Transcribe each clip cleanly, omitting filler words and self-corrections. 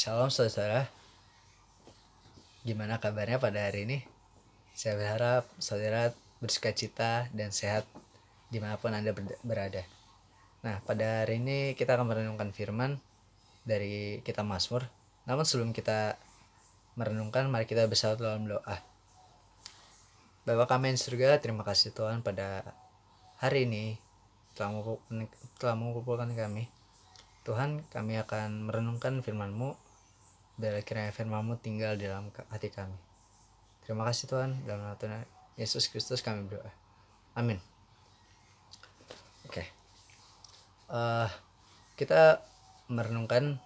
Shalom saudara, gimana kabarnya pada hari ini? Saya berharap saudara bersukacita dan sehat dimanapun Anda berada. Nah, pada hari ini kita akan merenungkan firman dari kitab Mazmur. Namun sebelum kita merenungkan, mari kita bersatu dalam doa. Bapa kami yang di surga, terima kasih Tuhan pada hari ini telah mengumpulkan kami. Tuhan, kami akan merenungkan firman-Mu, biar kiranya firman-Mu tinggal di dalam hati kami. Terima kasih Tuhan, dalam nama Tuhan Yesus Kristus kami berdoa. Amin. Oke. Kita merenungkan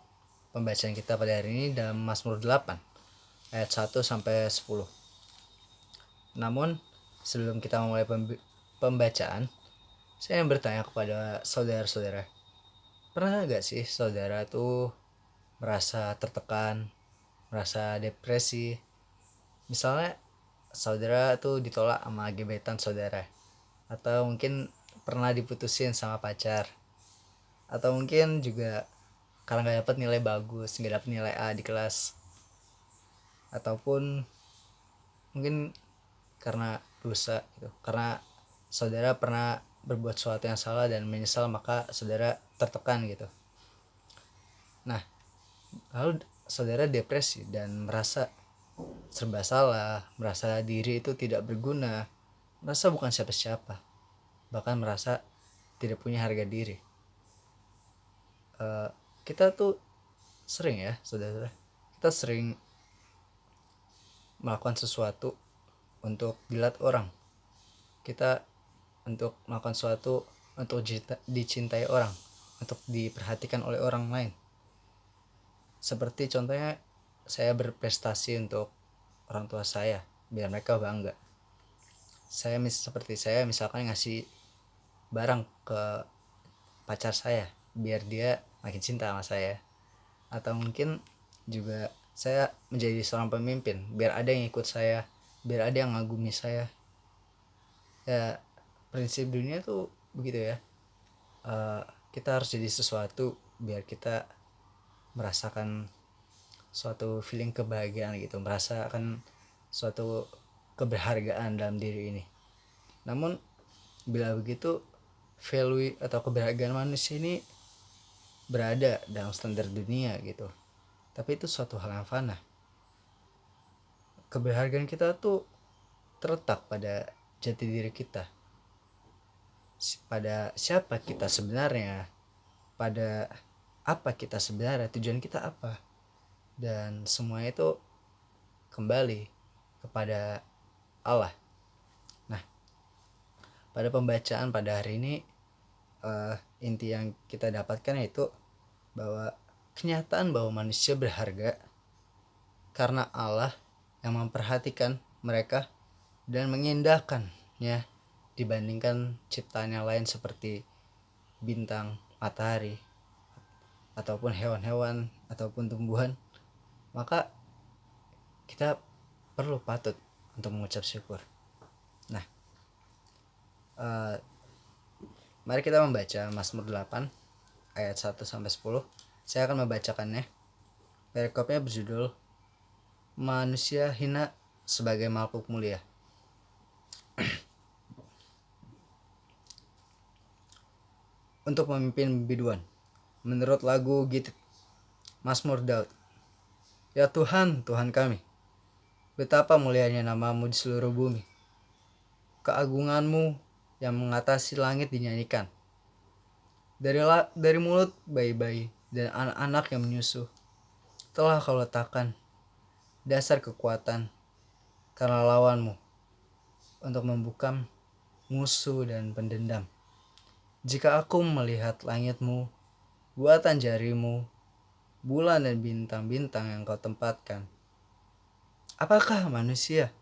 pembacaan kita pada hari ini dalam Mazmur 8 ayat 1 sampai 10. Namun sebelum kita memulai pembacaan, saya ingin bertanya kepada saudara-saudara. Pernah gak sih saudara tuh merasa tertekan, merasa depresi? Misalnya saudara tuh ditolak sama gebetan saudara, atau mungkin pernah diputusin sama pacar, atau mungkin juga karena gak dapet nilai bagus, gak dapet nilai A di kelas, ataupun mungkin karena dosa gitu, karena saudara pernah berbuat sesuatu yang salah dan menyesal, maka saudara tertekan gitu. Nah, lalu saudara depresi dan merasa serba salah, merasa diri itu tidak berguna, merasa bukan siapa-siapa, bahkan merasa tidak punya harga diri. Kita tuh sering ya saudara, kita sering melakukan sesuatu untuk dilihat orang, kita untuk melakukan sesuatu untuk dicintai orang, untuk diperhatikan oleh orang lain. Seperti contohnya saya berprestasi untuk orang tua saya biar mereka bangga. Saya misalkan ngasih barang ke pacar saya biar dia makin cinta sama saya. Atau mungkin juga saya menjadi seorang pemimpin biar ada yang ikut saya, biar ada yang ngagumi saya. Ya, prinsip dunia tuh begitu ya. Kita harus jadi sesuatu biar kita merasakan suatu feeling kebahagiaan gitu, merasakan suatu keberhargaan dalam diri ini. Namun bila begitu, value atau keberhargaan manusia ini berada dalam standar dunia gitu, tapi itu suatu hal yang fana. Keberhargaan kita tuh terletak pada jati diri kita, pada siapa kita sebenarnya, pada apa kita sebenarnya, tujuan kita apa. Dan semua itu kembali kepada Allah. Nah, pada pembacaan pada hari ini, inti yang kita dapatkan yaitu bahwa kenyataan bahwa manusia berharga karena Allah yang memperhatikan mereka dan mengindahkannya dibandingkan ciptaan yang lain seperti bintang, matahari, ataupun hewan-hewan, ataupun tumbuhan. Maka kita perlu patut untuk mengucap syukur. Nah, mari kita membaca Mazmur 8 ayat 1 sampai 10. Saya akan membacakannya. Perikopnya berjudul Manusia hina sebagai makhluk mulia. Untuk memimpin biduan, menurut lagu Gittit, Mazmur Daud. Ya Tuhan, Tuhan kami, betapa mulianya namamu di seluruh bumi. Keagunganmu yang mengatasi langit dinyanyikan. Dari mulut bayi-bayi dan anak-anak yang menyusu, telah kau letakkan dasar kekuatan karena lawanmu, untuk membukam musuh dan pendendam. Jika aku melihat langitmu, buatan jarimu, bulan dan bintang-bintang yang kau tempatkan, apakah manusia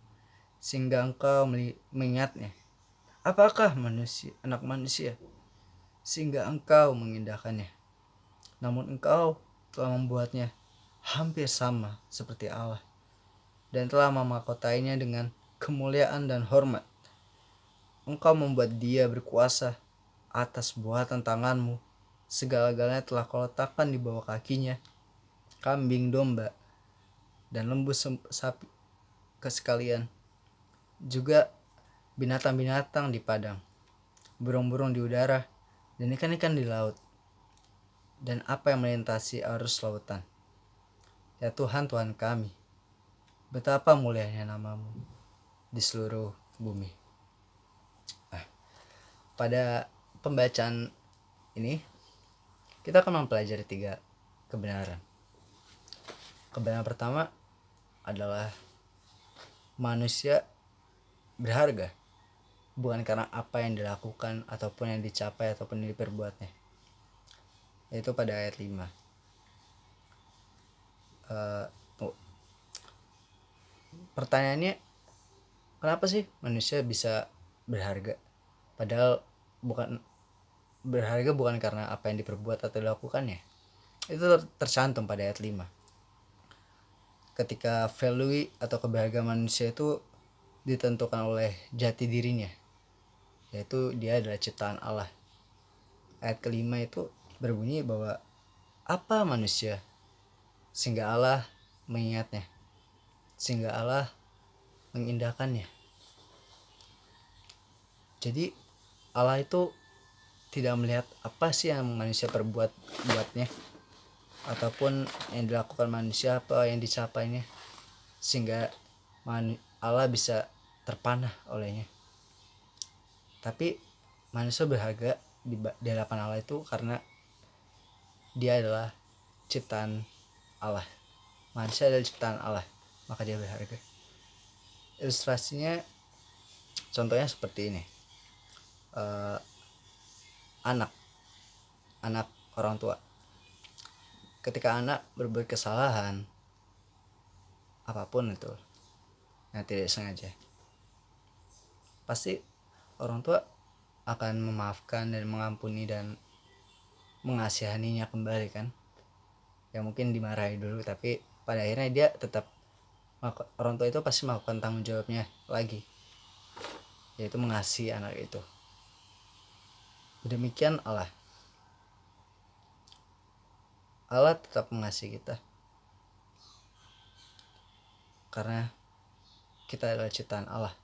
sehingga engkau mengingatnya? Apakah anak manusia sehingga engkau mengindahkannya? Namun engkau telah membuatnya hampir sama seperti Allah dan telah memahkotainya dengan kemuliaan dan hormat. Engkau membuat dia berkuasa atas buatan tanganmu. Segala-galanya telah kau letakkan di bawah kakinya. kambing, domba, dan lembu sapi sekalian. Juga binatang-binatang di padang, burung-burung di udara, dan ikan-ikan di laut, dan apa yang melintasi arus lautan. Ya Tuhan, Tuhan kami, betapa mulianya namamu di seluruh bumi. Pada pembacaan ini kita akan mempelajari 3 kebenaran. Kebenaran pertama adalah manusia berharga bukan karena apa yang dilakukan ataupun yang dicapai ataupun yang diperbuatnya, yaitu pada ayat 5. Pertanyaannya, kenapa sih manusia bisa berharga? Padahal berharga bukan karena apa yang diperbuat atau dilakukannya. Itu tercantum pada ayat 5. Ketika value atau keberhargaan manusia itu ditentukan oleh jati dirinya, yaitu dia adalah ciptaan Allah. Ayat kelima itu berbunyi bahwa apa manusia sehingga Allah mengingatnya, sehingga Allah mengindahkannya. Jadi Allah itu tidak melihat apa sih yang manusia buatnya ataupun yang dilakukan manusia, apa yang dicapainya, sehingga Allah bisa terpanah olehnya. Tapi manusia berharga di hadapan Allah itu karena dia adalah ciptaan Allah. Manusia adalah ciptaan Allah, maka dia berharga. Ilustrasinya, contohnya seperti ini. Anak orang tua. Ketika anak berbuat kesalahan apapun itu yang tidak sengaja, pasti orang tua akan memaafkan dan mengampuni dan mengasihaninya kembali kan. Ya mungkin dimarahi dulu, tapi pada akhirnya dia tetap, orang tua itu pasti melakukan tanggung jawabnya lagi, yaitu mengasihi anak itu. Demikian Allah tetap mengasihi kita karena kita adalah ciptaan Allah.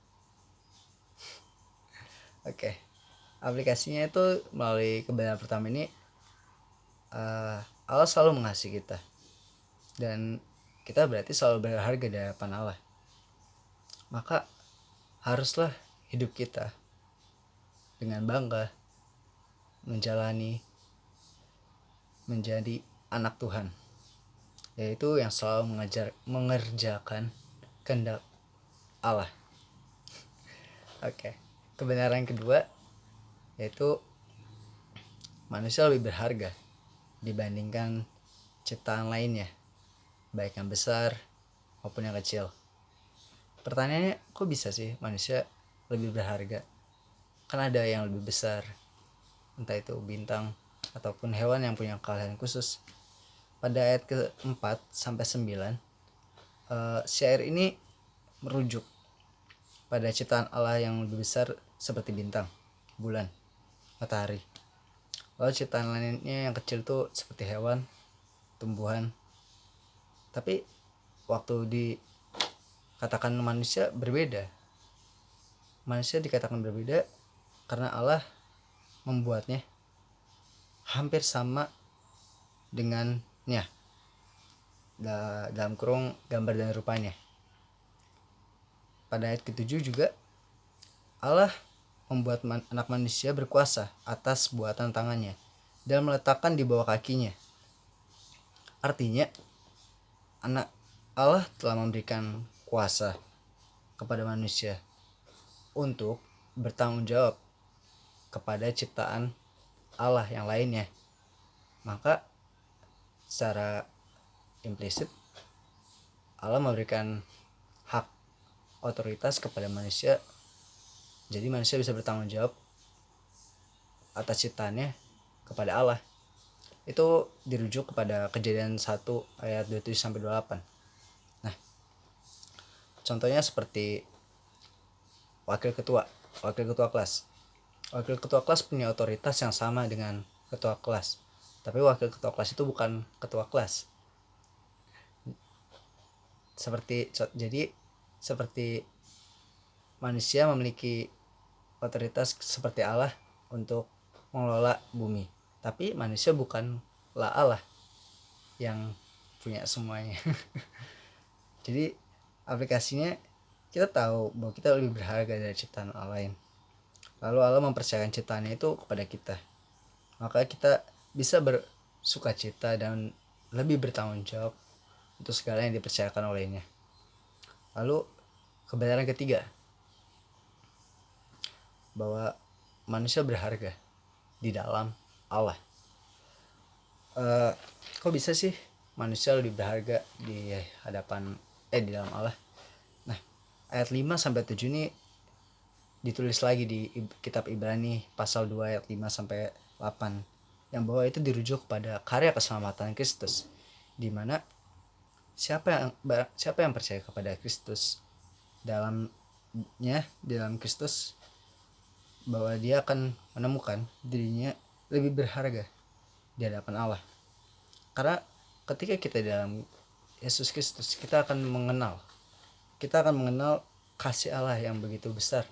Oke. Aplikasinya itu melalui kebenaran pertama ini, Allah selalu mengasihi kita dan kita berarti selalu berharga di hadapan Allah. Maka haruslah hidup kita dengan bangga menjadi anak Tuhan, yaitu yang selalu mengerjakan kehendak Allah. Oke. Kebenaran kedua yaitu manusia lebih berharga dibandingkan ciptaan lainnya, baik yang besar maupun yang kecil. Pertanyaannya, kok bisa sih manusia lebih berharga? Kan ada yang lebih besar, entah itu bintang ataupun hewan yang punya keahlian khusus. Pada ayat ke-4 sampai 9, syair ini merujuk pada ciptaan Allah yang lebih besar seperti bintang, bulan, matahari. Lalu ciptaan lainnya yang kecil tuh seperti hewan, tumbuhan. Tapi waktu dikatakan manusia berbeda. Manusia dikatakan berbeda karena Allah membuatnya hampir sama dengannya, dalam kurung gambar dan rupanya. Pada ayat ke-7 juga Allah membuat anak manusia berkuasa atas buatan tangannya dan meletakkan di bawah kakinya. Artinya anak Allah telah memberikan kuasa kepada manusia untuk bertanggung jawab kepada ciptaan Allah yang lainnya. Maka secara implisit Allah memberikan hak otoritas kepada manusia, jadi manusia bisa bertanggung jawab atas ciptaannya kepada Allah. Itu dirujuk kepada Kejadian 1 ayat 27-28. Nah, contohnya seperti wakil ketua kelas. Wakil ketua kelas punya otoritas yang sama dengan ketua kelas, tapi wakil ketua kelas itu bukan ketua kelas. Jadi seperti manusia memiliki otoritas seperti Allah untuk mengelola bumi, tapi manusia bukanlah Allah yang punya semuanya. Jadi aplikasinya, kita tahu bahwa kita lebih berharga dari ciptaan Allah lain. Lalu Allah mempercayakan ciptaannya itu kepada kita, maka kita bisa bersuka cita dan lebih bertanggung jawab untuk segala yang dipercayakan olehnya. Lalu kebenaran ketiga, bahwa manusia berharga di dalam Allah. Kok bisa sih manusia lebih berharga di hadapan di dalam Allah? Nah, ayat 5 sampai 7 ini ditulis lagi di kitab Ibrani pasal 2 ayat 5 sampai 8, yang bahwa itu dirujuk kepada karya keselamatan Kristus, di mana siapa yang percaya kepada Kristus, dalam Kristus, bahwa dia akan menemukan dirinya lebih berharga di hadapan Allah. Karena ketika kita dalam Yesus Kristus, kita akan mengenal kasih Allah yang begitu besar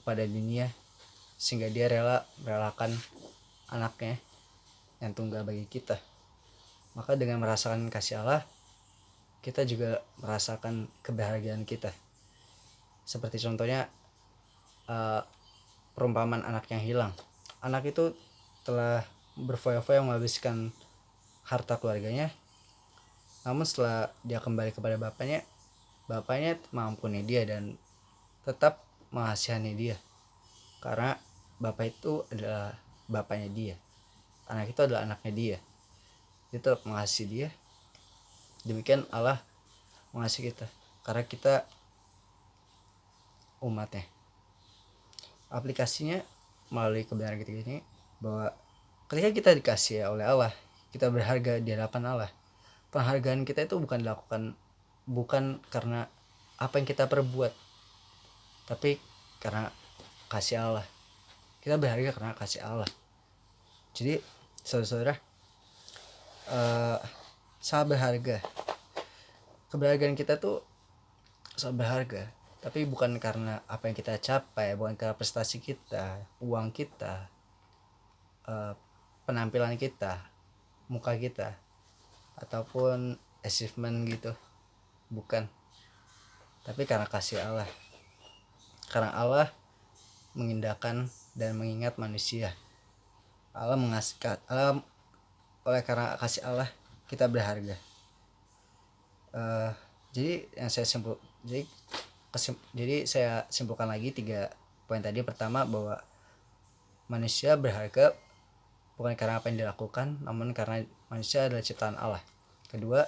pada dunia, sehingga dia merelakan anaknya yang tunggal bagi kita. Maka dengan merasakan kasih Allah, kita juga merasakan kebahagiaan kita. Seperti contohnya perumpamaan anak yang hilang. Anak itu telah berfoya-foya menghabiskan harta keluarganya, namun setelah dia kembali kepada bapaknya mengampuni dia dan tetap mengasihani dia, karena bapak itu adalah bapaknya dia, anak itu adalah anaknya dia tetap mengasihi dia. Demikian Allah mengasihi kita, karena kita umatnya. Aplikasinya melalui kebenaran ketiga ini, bahwa ketika kita dikasih oleh Allah, kita berharga di hadapan Allah. Penghargaan kita itu bukan karena apa yang kita perbuat, tapi karena kasih Allah. Kita berharga karena kasih Allah. Jadi saudara-saudara, sangat berharga. Keberhargaan kita tuh sangat berharga, tapi bukan karena apa yang kita capai, bukan karena prestasi kita, uang kita, penampilan kita, muka kita, ataupun achievement gitu, bukan. Tapi karena kasih Allah. Karena Allah mengindahkan dan mengingat manusia. Oleh karena kasih Allah, kita berharga. Jadi saya simpulkan lagi 3 poin tadi. Pertama, bahwa manusia berharga bukan karena apa yang dilakukan, namun karena manusia adalah ciptaan Allah. Kedua,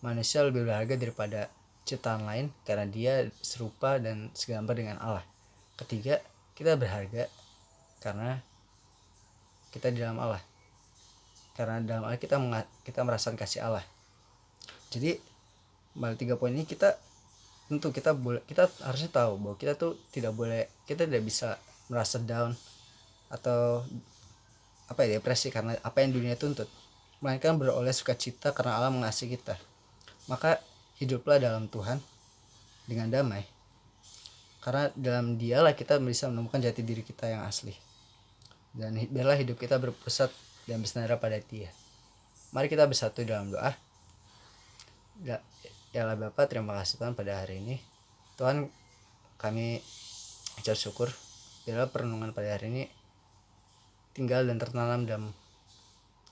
manusia lebih berharga daripada ciptaan lain karena dia serupa dan segambar dengan Allah. Ketiga, kita berharga karena kita di dalam Allah. Karena dalam Allah kita merasakan kasih Allah. Jadi melalui 3 poin ini kita harusnya tahu bahwa kita tidak bisa merasa down atau depresi karena apa yang dunia tuntut, melainkan beroleh sukacita karena Allah mengasihi kita. Maka hiduplah dalam Tuhan dengan damai, karena dalam Dialah kita bisa menemukan jati diri kita yang asli, dan biarlah hidup kita berpusat dan bersandar pada Dia. Mari kita bersatu dalam doa. Ya Allah Bapa, terima kasih Tuhan pada hari ini. Tuhan, kami ucap syukur biarlah perenungan pada hari ini tinggal dan tertanam dalam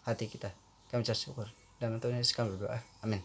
hati kita. Kami ucap syukur. Dalam Tuhan Yesus kami berdoa. Amin.